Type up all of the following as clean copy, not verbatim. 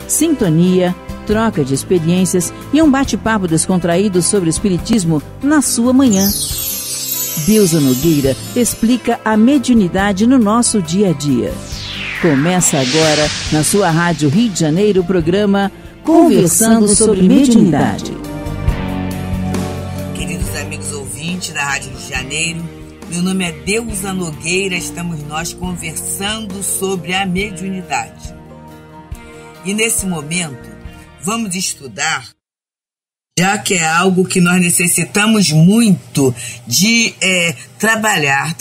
sintonia, troca de experiências e um bate-papo descontraído sobre o espiritismo na sua manhã. Deusa Nogueira explica a mediunidade no nosso dia a dia. Começa agora, na sua Rádio Rio de Janeiro, o programa Conversando sobre Mediunidade. Queridos amigos ouvintes da Rádio Rio de Janeiro, meu nome é Deusa Nogueira, estamos nós conversando sobre a mediunidade. E nesse momento, vamos estudar, já que é algo que nós necessitamos muito de trabalhar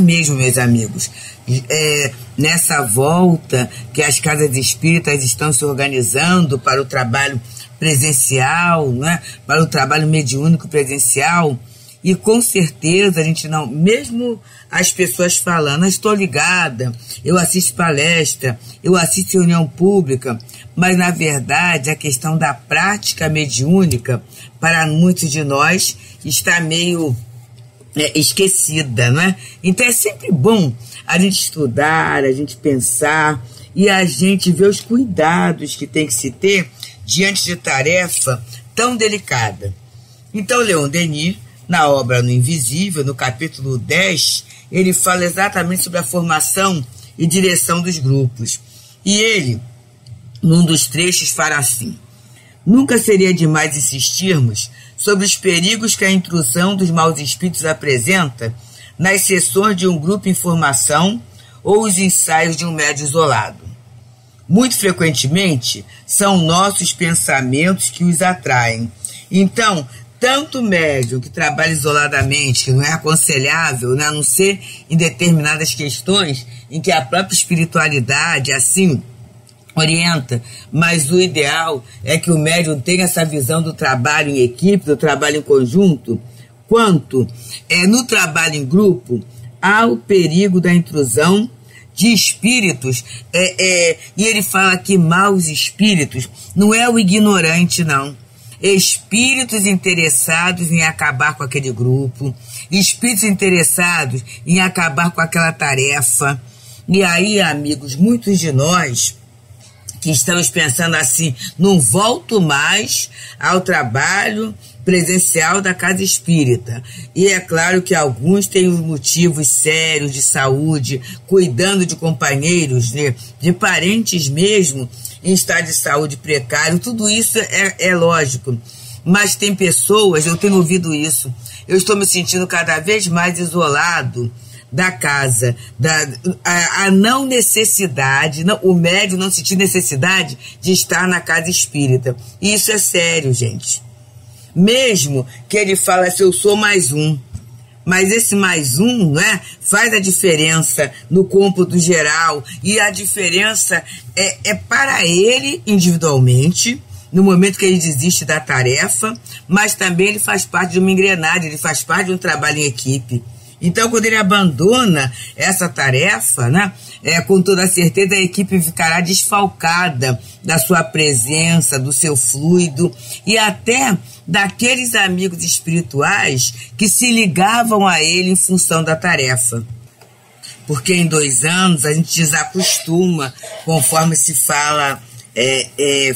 mesmo, meus amigos. Nessa volta que as casas espíritas estão se organizando para o trabalho presencial, né? Para o trabalho mediúnico presencial, e com certeza a gente não, mesmo as pessoas falando, estou ligada, eu assisto palestra, eu assisto reunião pública, mas na verdade a questão da prática mediúnica, para muitos de nós, está meio esquecida, não é? Então é sempre bom a gente estudar, a gente pensar e a gente ver os cuidados que tem que se ter diante de tarefa tão delicada. Então Leon Denis, na obra No Invisível, no capítulo 10, ele fala exatamente sobre a formação e direção dos grupos. E ele, num dos trechos, fala assim: nunca seria demais insistirmos sobre os perigos que a intrusão dos maus espíritos apresenta nas sessões de um grupo em formação ou os ensaios de um médium isolado. Muito frequentemente, são nossos pensamentos que os atraem. Então, tanto o médium que trabalha isoladamente, que não é aconselhável, né, a não ser em determinadas questões em que a própria espiritualidade, assim, orienta, mas o ideal é que o médium tenha essa visão do trabalho em equipe, do trabalho em conjunto, quanto no trabalho em grupo, há o perigo da intrusão de espíritos, e ele fala que maus espíritos, não é o ignorante, não. Espíritos interessados em acabar com aquele grupo, espíritos interessados em acabar com aquela tarefa. E aí, amigos, muitos de nós que estamos pensando assim, não volto mais ao trabalho presencial da casa espírita. E é claro que alguns têm os motivos sérios de saúde, cuidando de companheiros, de parentes mesmo, em estado de saúde precário, tudo isso é lógico. Mas tem pessoas, eu tenho ouvido isso, eu estou me sentindo cada vez mais isolado da casa, a não necessidade, o médium não sentir necessidade de estar na casa espírita. E isso é sério, gente. Mesmo que ele fala assim, eu sou mais um. Mas esse mais um, né, faz a diferença no cômputo geral, e a diferença é para ele individualmente, no momento que ele desiste da tarefa, mas também ele faz parte de uma engrenagem, ele faz parte de um trabalho em equipe. Então, quando ele abandona essa tarefa, né, com toda certeza a equipe ficará desfalcada da sua presença, do seu fluido e até daqueles amigos espirituais que se ligavam a ele em função da tarefa. Porque em 2 anos a gente desacostuma, conforme se fala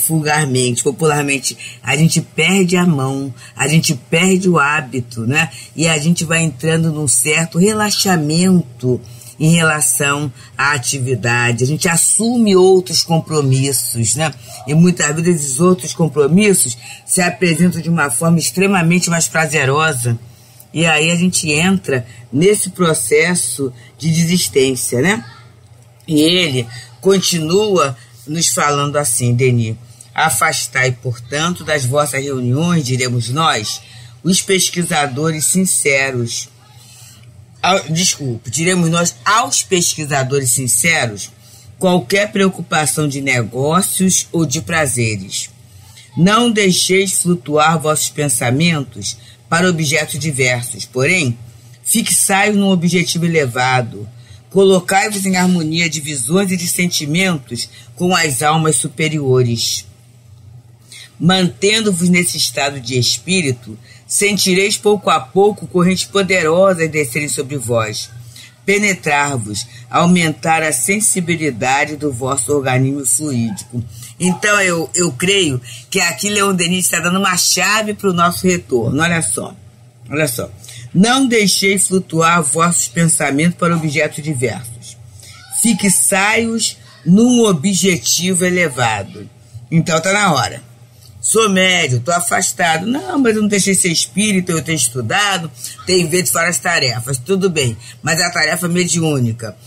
vulgarmente, popularmente, a gente perde a mão, a gente perde o hábito, né? E a gente vai entrando num certo relaxamento em relação à atividade, a gente assume outros compromissos, né? E muitas vezes esses outros compromissos se apresentam de uma forma extremamente mais prazerosa, e aí a gente entra nesse processo de desistência, né? E ele continua nos falando assim, Denis: afastai, portanto, das vossas reuniões, diremos nós, os pesquisadores sinceros. Diremos nós aos pesquisadores sinceros qualquer preocupação de negócios ou de prazeres. Não deixeis flutuar vossos pensamentos para objetos diversos, porém, fixai-os num objetivo elevado. Colocai-vos em harmonia de visões e de sentimentos com as almas superiores. Mantendo-vos nesse estado de espírito, sentireis pouco a pouco correntes poderosas descerem sobre vós, penetrar-vos, aumentar a sensibilidade do vosso organismo fluídico. Então eu creio que aqui Leon Denis está dando uma chave para o nosso retorno. Olha só. Não deixeis flutuar vossos pensamentos para objetos diversos. Fixai-os num objetivo elevado. Então está na hora. Sou médio, estou afastado. Não, mas eu não deixei ser espírito, eu tenho estudado, tenho feito várias tarefas. Tudo bem, mas a tarefa mediúnica,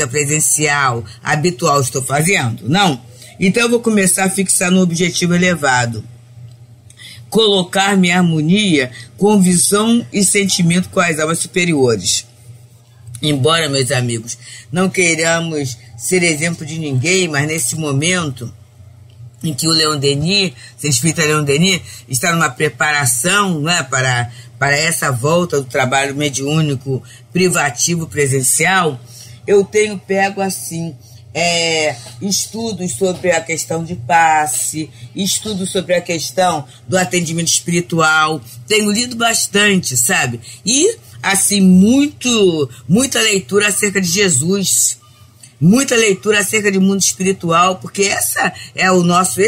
presencial, habitual, estou fazendo? Não. Então eu vou começar a fixar no objetivo elevado. Colocar-me em harmonia com visão e sentimento com as almas superiores. Embora, meus amigos, não queiramos ser exemplo de ninguém, mas nesse momento em que o Leon Denis, o espírita Leon Denis, está numa preparação, né, para essa volta do trabalho mediúnico privativo presencial, eu tenho pego assim, estudos sobre a questão de passe, estudos sobre a questão do atendimento espiritual, tenho lido bastante, sabe? E, assim, muita leitura acerca de Jesus, muita leitura acerca de mundo espiritual, porque esse é o nosso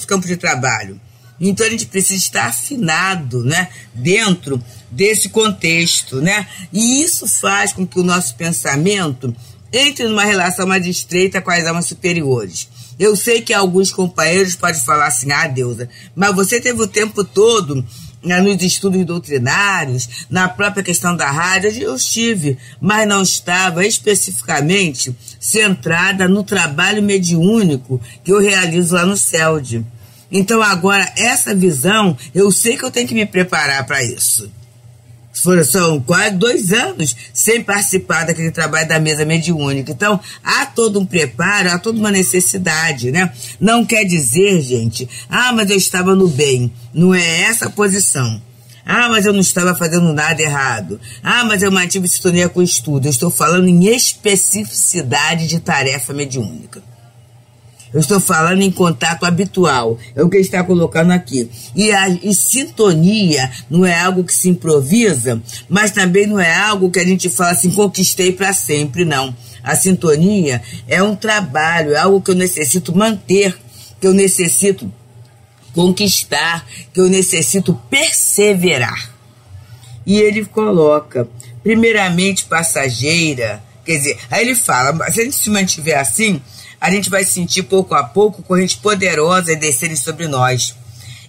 campo de trabalho. Então a gente precisa estar afinado, né, dentro desse contexto, né? E isso faz com que o nosso pensamento entre numa relação mais estreita com as almas superiores. Eu sei que alguns companheiros podem falar assim, Deusa, mas você teve o tempo todo, né, nos estudos doutrinários, na própria questão da rádio, eu estive, mas não estava especificamente centrada no trabalho mediúnico que eu realizo lá no CELD. Então agora, essa visão, eu sei que eu tenho que me preparar para isso. São quase 2 anos sem participar daquele trabalho da mesa mediúnica. Então, há todo um preparo, há toda uma necessidade, né? Não quer dizer, gente, mas eu estava no bem. Não é essa a posição. Mas eu não estava fazendo nada errado. Mas eu mantive sintonia com o estudo. Eu estou falando em especificidade de tarefa mediúnica. Eu estou falando em contato habitual. É o que ele está colocando aqui. E sintonia não é algo que se improvisa, mas também não é algo que a gente fala assim, conquistei para sempre, não. A sintonia é um trabalho, é algo que eu necessito manter, que eu necessito conquistar, que eu necessito perseverar. E ele coloca, primeiramente passageira, quer dizer, aí ele fala, se a gente se mantiver assim, a gente vai sentir pouco a pouco correntes poderosas descerem sobre nós.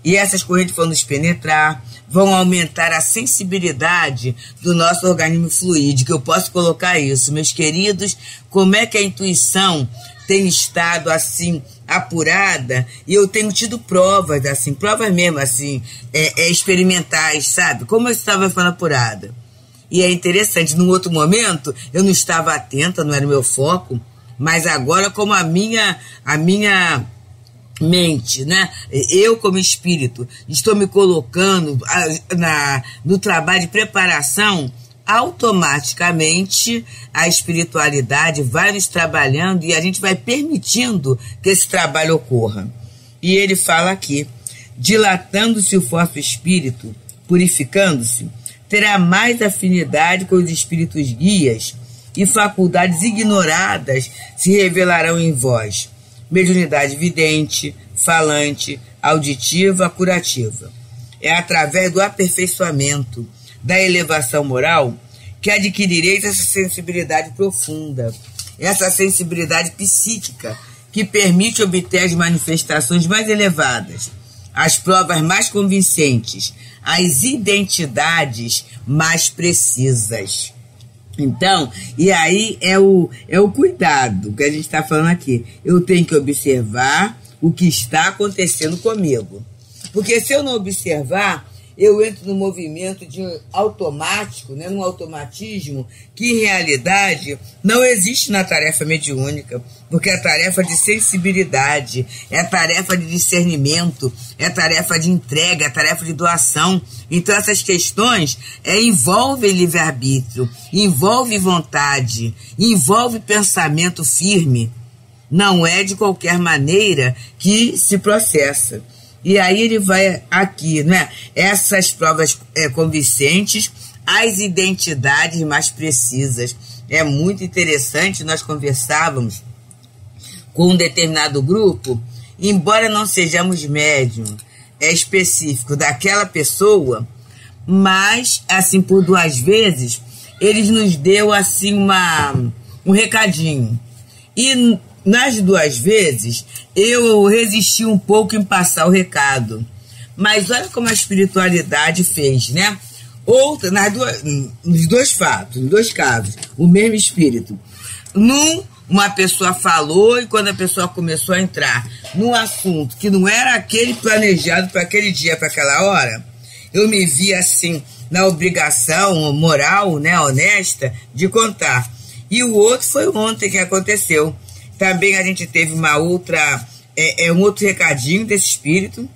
E essas correntes vão nos penetrar, vão aumentar a sensibilidade do nosso organismo fluídico. Eu posso colocar isso, meus queridos, como é que a intuição tem estado assim apurada, e eu tenho tido provas, assim, provas mesmo, assim, experimentais, sabe? Como eu estava falando apurada. E é interessante, num outro momento, eu não estava atenta, não era o meu foco, mas agora, como a minha mente, né? Eu como espírito, estou me colocando no trabalho de preparação, automaticamente a espiritualidade vai nos trabalhando e a gente vai permitindo que esse trabalho ocorra. E ele fala aqui, dilatando-se o vosso espírito, purificando-se, terá mais afinidade com os espíritos guias, e faculdades ignoradas se revelarão em vós. Mediunidade vidente, falante, auditiva, curativa. É através do aperfeiçoamento, da elevação moral, que adquirireis essa sensibilidade profunda, essa sensibilidade psíquica, que permite obter as manifestações mais elevadas, as provas mais convincentes, as identidades mais precisas. Então, e aí é o cuidado que a gente está falando aqui. Eu tenho que observar o que está acontecendo comigo. Porque se eu não observar, eu entro no movimento de automático, né, num automatismo que, em realidade, não existe na tarefa mediúnica, porque é tarefa de sensibilidade, é tarefa de discernimento, é tarefa de entrega, é tarefa de doação. Então, essas questões envolvem livre-arbítrio, envolve vontade, envolve pensamento firme. Não é de qualquer maneira que se processa. E aí ele vai aqui, né? Essas provas convincentes, as identidades mais precisas. É muito interessante, nós conversávamos com um determinado grupo, embora não sejamos médium específico daquela pessoa, mas, assim, por 2 vezes, eles nos deu, assim, um recadinho. E nas 2 vezes, eu resisti um pouco em passar o recado. Mas olha como a espiritualidade fez, né? Outra, nos 2 fatos, nos 2 casos, o mesmo espírito. Uma pessoa falou, e quando a pessoa começou a entrar num assunto que não era aquele planejado para aquele dia, para aquela hora, eu me vi assim, na obrigação moral, né, honesta, de contar. E o outro foi ontem que aconteceu. Também a gente teve um outro recadinho desse espírito.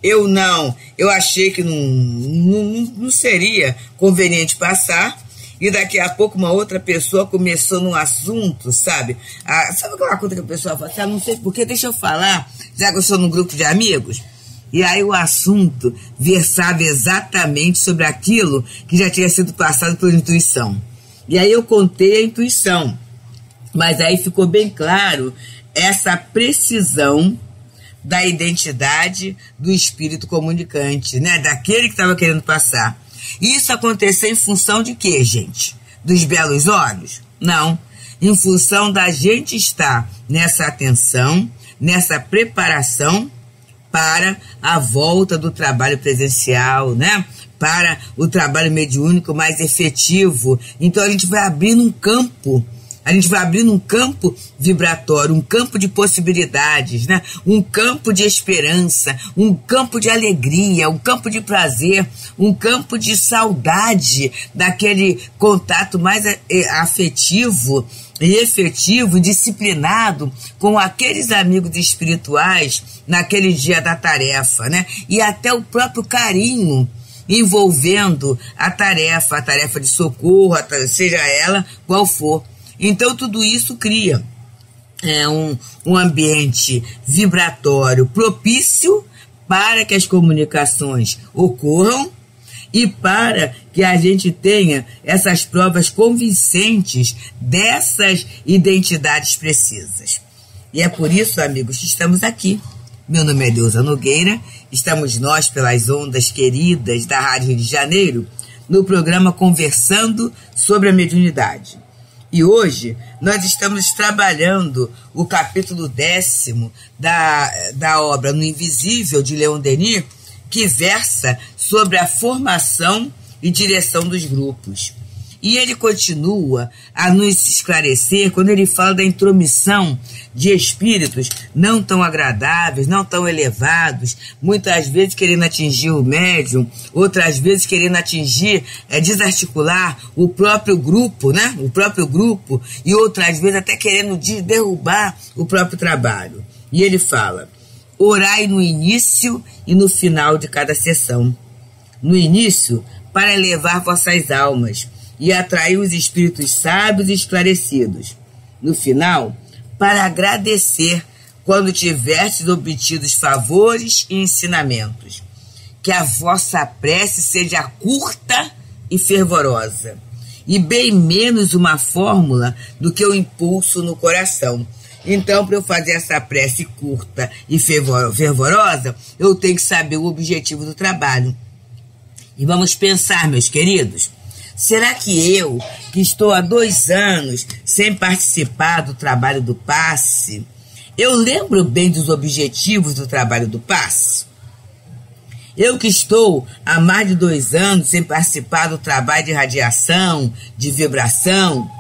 Eu achei que não seria conveniente passar, e daqui a pouco uma outra pessoa começou num assunto, sabe? Sabe aquela coisa que a pessoa fala assim, não sei porquê, deixa eu falar, já que eu estou num grupo de amigos? E aí o assunto versava exatamente sobre aquilo que já tinha sido passado por intuição. E aí eu contei a intuição, mas aí ficou bem claro essa precisão da identidade do espírito comunicante, né? Daquele que estava querendo passar. Isso aconteceu em função de quê, gente? Dos belos olhos? Não. Em função da gente estar nessa atenção, nessa preparação para a volta do trabalho presencial, né? Para o trabalho mediúnico mais efetivo. Então a gente vai abrindo um campo. A gente vai abrindo um campo vibratório, um campo de possibilidades, né? Um campo de esperança, um campo de alegria, um campo de prazer, um campo de saudade daquele contato mais afetivo e efetivo, disciplinado com aqueles amigos espirituais naquele dia da tarefa, né? E até o próprio carinho envolvendo a tarefa de socorro, seja ela qual for. Então, tudo isso cria um ambiente vibratório propício para que as comunicações ocorram e para que a gente tenha essas provas convincentes dessas identidades precisas. E é por isso, amigos, que estamos aqui. Meu nome é Deusa Nogueira, estamos nós pelas ondas queridas da Rádio Rio de Janeiro, no programa Conversando sobre a Mediunidade. E hoje nós estamos trabalhando o capítulo 10º da obra No Invisível, de Leon Denis, que versa sobre a formação e direção dos grupos. E ele continua a nos esclarecer quando ele fala da intromissão de espíritos não tão agradáveis, não tão elevados, muitas vezes querendo atingir o médium, outras vezes querendo atingir, desarticular o próprio grupo, né? O próprio grupo, e outras vezes até querendo derrubar o próprio trabalho. E ele fala: orai no início e no final de cada sessão. No início, para elevar vossas almas e atrair os espíritos sábios e esclarecidos. No final, para agradecer quando tiverdes obtido favores e ensinamentos. Que a vossa prece seja curta e fervorosa, e bem menos uma fórmula do que o impulso no coração. Então, para eu fazer essa prece curta e fervorosa, eu tenho que saber o objetivo do trabalho. E vamos pensar, meus queridos, será que eu, que estou há 2 anos sem participar do trabalho do passe, eu lembro bem dos objetivos do trabalho do passe? Eu que estou há mais de 2 anos sem participar do trabalho de radiação, de vibração,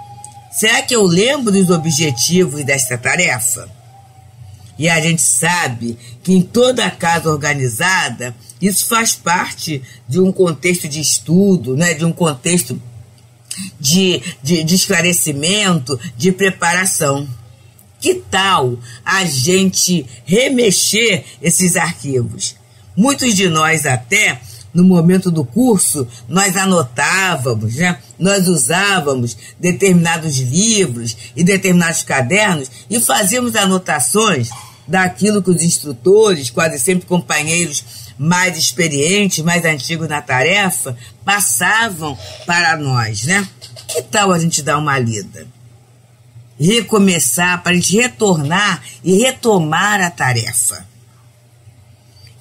será que eu lembro dos objetivos desta tarefa? E a gente sabe que em toda casa organizada, isso faz parte de um contexto de estudo, né? De um contexto de esclarecimento, de preparação. Que tal a gente remexer esses arquivos? Muitos de nós até, no momento do curso, nós anotávamos, né? Nós usávamos determinados livros e determinados cadernos e fazíamos anotações daquilo que os instrutores, quase sempre companheiros mais experientes, mais antigos na tarefa, passavam para nós, né? Que tal a gente dar uma lida? Recomeçar, para a gente retornar e retomar a tarefa.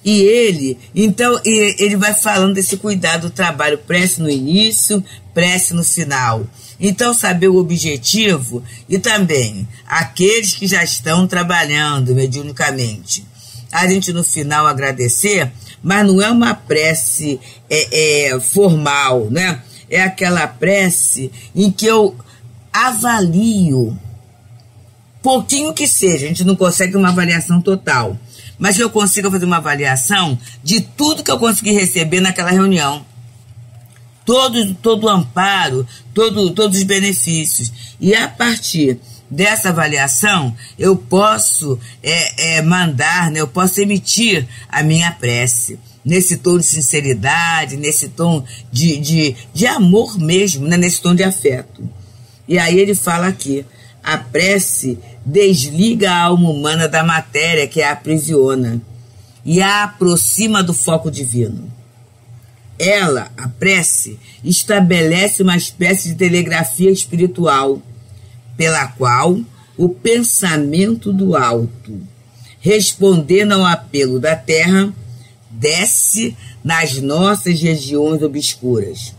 E ele vai falando desse cuidado do trabalho, prece no início, prece no final. Então, saber o objetivo e também aqueles que já estão trabalhando mediunicamente. A gente, no final, agradecer, mas não é uma prece formal, né? É aquela prece em que eu avalio, pouquinho que seja, a gente não consegue uma avaliação total, mas que eu consiga fazer uma avaliação de tudo que eu consegui receber naquela reunião. Todo o amparo, todos os benefícios. E a partir dessa avaliação, eu posso mandar, né, eu posso emitir a minha prece. Nesse tom de sinceridade, nesse tom de amor mesmo, né, nesse tom de afeto. E aí ele fala aqui, a prece desliga a alma humana da matéria que a aprisiona e a aproxima do foco divino. Ela, a prece, estabelece uma espécie de telegrafia espiritual, pela qual o pensamento do alto, respondendo ao apelo da terra, desce nas nossas regiões obscuras.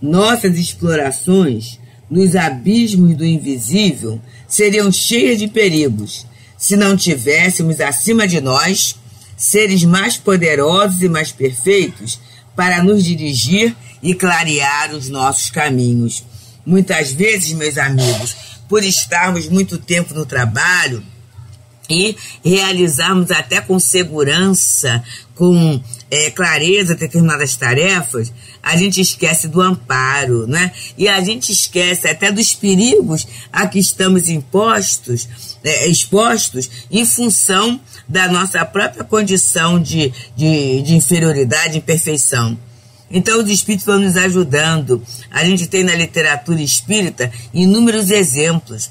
Nossas explorações nos abismos do invisível seriam cheias de perigos se não tivéssemos acima de nós seres mais poderosos e mais perfeitos para nos dirigir e clarear os nossos caminhos. Muitas vezes, meus amigos, por estarmos muito tempo no trabalho e realizarmos até com segurança, com clareza determinadas tarefas, a gente esquece do amparo, né? E a gente esquece até dos perigos a que estamos expostos em função da nossa própria condição de inferioridade, imperfeição. Então os espíritos vão nos ajudando. A gente tem na literatura espírita inúmeros exemplos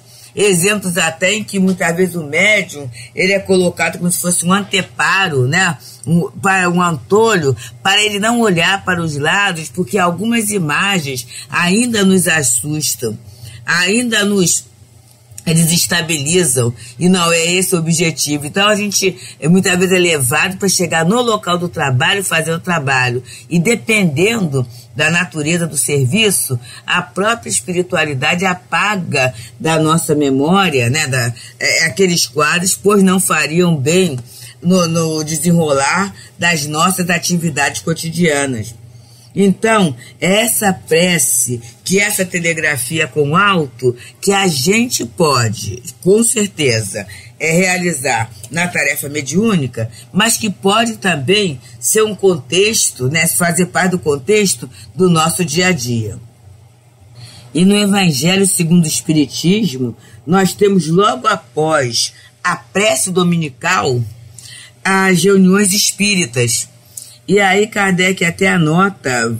até em que muitas vezes o médium ele é colocado como se fosse um anteparo, né? Um antolho, para ele não olhar para os lados, porque algumas imagens ainda nos assustam, ainda nos desestabilizam, e não é esse o objetivo. Então a gente muitas vezes é levado para chegar no local do trabalho, fazer o trabalho, e dependendo da natureza do serviço, a própria espiritualidade apaga da nossa memória, né, aqueles quadros, pois não fariam bem no desenrolar das nossas atividades cotidianas. Então, essa prece, que essa telegrafia com alto, que a gente pode, com certeza, realizar na tarefa mediúnica, mas que pode também ser um contexto, né, fazer parte do contexto do nosso dia a dia. E no Evangelho segundo o Espiritismo, nós temos logo após a prece dominical as reuniões espíritas. E aí Kardec até anota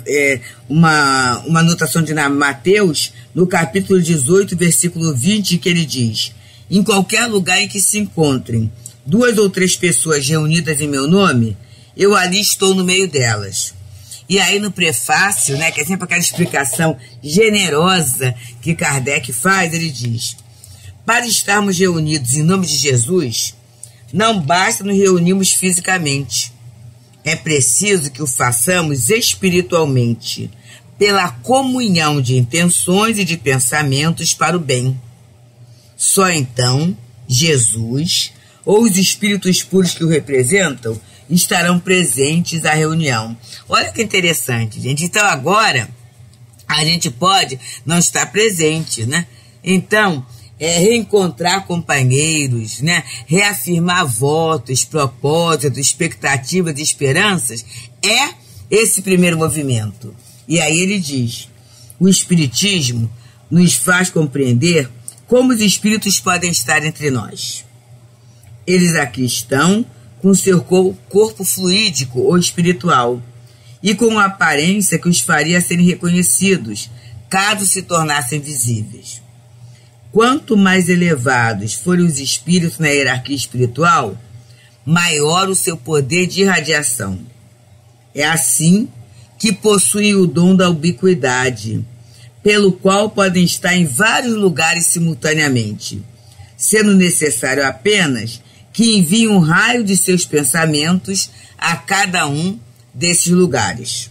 uma anotação de Mateus, no capítulo 18, versículo 20, que ele diz: em qualquer lugar em que se encontrem 2 ou 3 pessoas reunidas em meu nome, eu ali estou no meio delas. E aí no prefácio, né, que é sempre aquela explicação generosa que Kardec faz, ele diz: para estarmos reunidos em nome de Jesus, não basta nos reunirmos fisicamente. É preciso que o façamos espiritualmente, pela comunhão de intenções e de pensamentos para o bem. Só então, Jesus, ou os espíritos puros que o representam, estarão presentes à reunião. Olha que interessante, gente. Então agora, a gente pode não estar presente, né? Então, reencontrar companheiros, né? Reafirmar votos, propósitos, expectativas e esperanças, é esse primeiro movimento. E aí ele diz: o Espiritismo nos faz compreender como os espíritos podem estar entre nós. Eles aqui estão com seu corpo fluídico ou espiritual e com uma aparência que os faria serem reconhecidos, caso se tornassem visíveis. quanto mais elevados forem os espíritos na hierarquia espiritual, maior o seu poder de irradiação. É assim que possuem o dom da ubiquidade, pelo qual podem estar em vários lugares simultaneamente, sendo necessário apenas que enviem um raio de seus pensamentos a cada um desses lugares.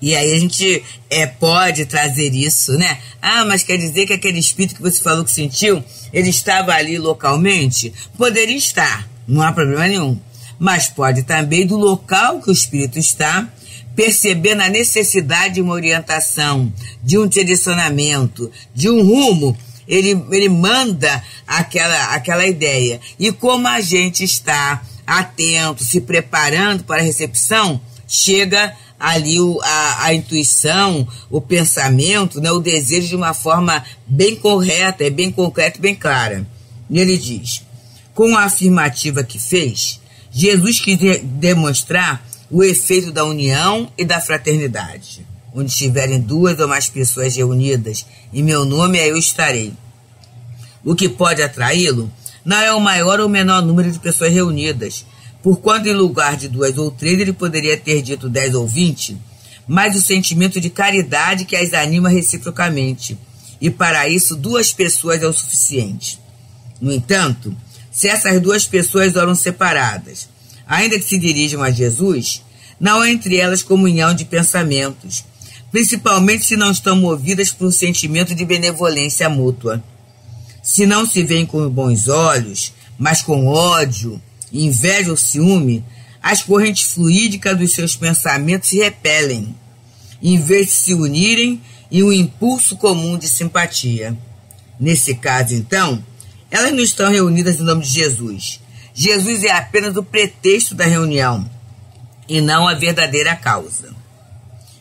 E aí a gente pode trazer isso, né? Ah, mas quer dizer que aquele espírito que você falou que sentiu, ele estava ali localmente? Poderia estar, não há problema nenhum. Mas pode também, do local que o espírito está, percebendo a necessidade de uma orientação, de um direcionamento, de um rumo, ele manda aquela ideia. E como a gente está atento, se preparando para a recepção, chega ali a intuição, o pensamento, né, o desejo de uma forma bem correta, bem concreta e bem clara. E ele diz, com a afirmativa que fez, Jesus quis demonstrar o efeito da união e da fraternidade. Onde estiverem 2 ou mais pessoas reunidas, em meu nome aí eu estarei. O que pode atraí-lo não é o maior ou menor número de pessoas reunidas, porquanto em lugar de 2 ou 3 ele poderia ter dito 10 ou 20, mas o sentimento de caridade que as anima reciprocamente, e para isso 2 pessoas é o suficiente. No entanto, se essas 2 pessoas oram separadas, ainda que se dirijam a Jesus, não há entre elas comunhão de pensamentos, principalmente se não estão movidas por um sentimento de benevolência mútua. Se não se veem com bons olhos, mas com ódio, inveja ou ciúme, as correntes fluídicas dos seus pensamentos se repelem, em vez de se unirem em um impulso comum de simpatia. Nesse caso, então, elas não estão reunidas em nome de Jesus. Jesus é apenas o pretexto da reunião e não a verdadeira causa.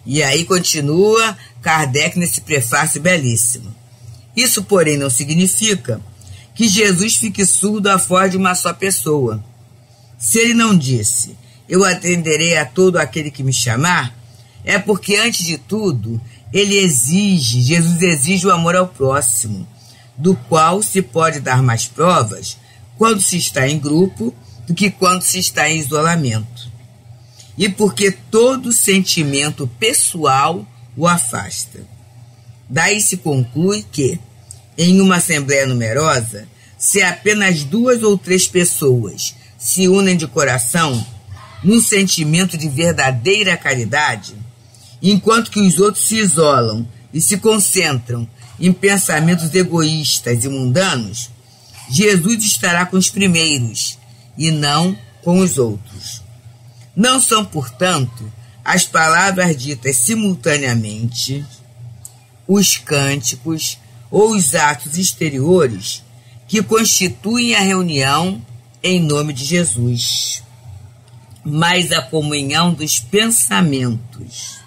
E aí continua Kardec nesse prefácio belíssimo. Isso, porém, não significa que Jesus fique surdo à voz de uma só pessoa. Se ele não disse, eu atenderei a todo aquele que me chamar, é porque, antes de tudo, Jesus exige o amor ao próximo, do qual se pode dar mais provas quando se está em grupo do que quando se está em isolamento. E porque todo sentimento pessoal o afasta. Daí se conclui que, em uma assembleia numerosa, se apenas 2 ou 3 pessoas se unem de coração num sentimento de verdadeira caridade, enquanto que os outros se isolam e se concentram em pensamentos egoístas e mundanos, Jesus estará com os primeiros e não com os outros. Não são, portanto, as palavras ditas simultaneamente, os cânticos ou os atos exteriores que constituem a reunião em nome de Jesus, mas a comunhão dos pensamentos,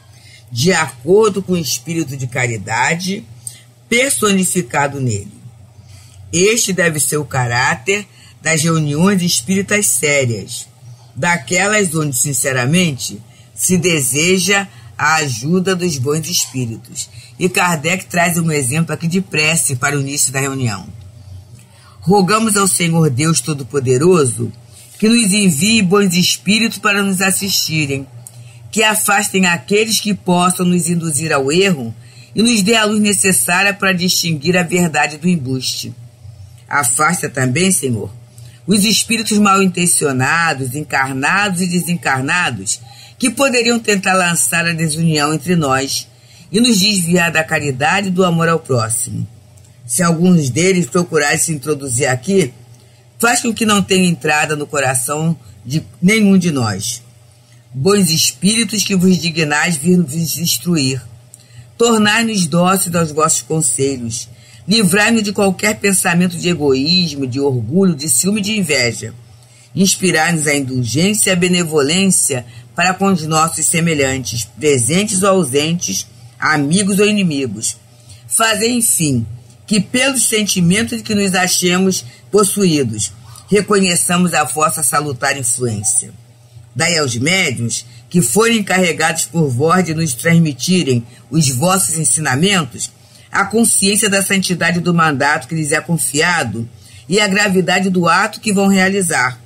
de acordo com o espírito de caridade personificado nele. Este deve ser o caráter das reuniões espíritas sérias, daquelas onde, sinceramente, se deseja a ajuda dos bons espíritos. E Kardec traz um exemplo aqui de prece para o início da reunião. Rogamos ao Senhor Deus Todo-Poderoso que nos envie bons espíritos para nos assistirem, que afastem aqueles que possam nos induzir ao erro e nos dê a luz necessária para distinguir a verdade do embuste. Afasta também, Senhor, os espíritos mal intencionados, encarnados e desencarnados, que poderiam tentar lançar a desunião entre nós e nos desviar da caridade e do amor ao próximo. Se alguns deles procurarem se introduzir aqui, faz com que não tenha entrada no coração de nenhum de nós. Bons espíritos que vos dignais vir vos instruir, tornai-nos dóceis aos vossos conselhos, livrai-nos de qualquer pensamento de egoísmo, de orgulho, de ciúme e de inveja. Inspirai-nos a indulgência e a benevolência para com os nossos semelhantes, presentes ou ausentes, amigos ou inimigos. Fazei, enfim, que pelos sentimentos de que nos achemos possuídos, reconheçamos a vossa salutar influência. Daí aos médiuns, que forem encarregados por vós de nos transmitirem os vossos ensinamentos, a consciência da santidade do mandato que lhes é confiado e a gravidade do ato que vão realizar,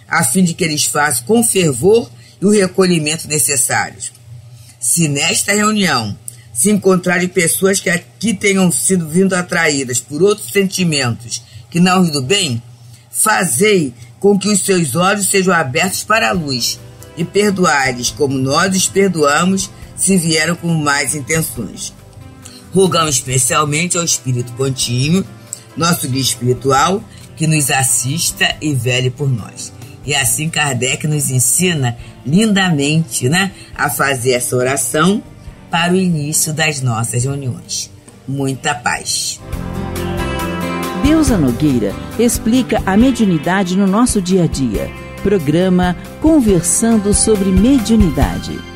a fim de que eles façam com fervor e o recolhimento necessários. Se nesta reunião se encontrarem pessoas que aqui tenham sido vindo atraídas por outros sentimentos que não os do bem, fazei com que os seus olhos sejam abertos para a luz e perdoai-lhes como nós os perdoamos se vieram com más intenções. Rogamos especialmente ao Espírito Contínuo, nosso guia espiritual, que nos assista e vele por nós. E assim Kardec nos ensina lindamente, a fazer essa oração para o início das nossas reuniões. Muita paz. Deusa Nogueira explica a mediunidade no nosso dia a dia. Programa Conversando sobre Mediunidade.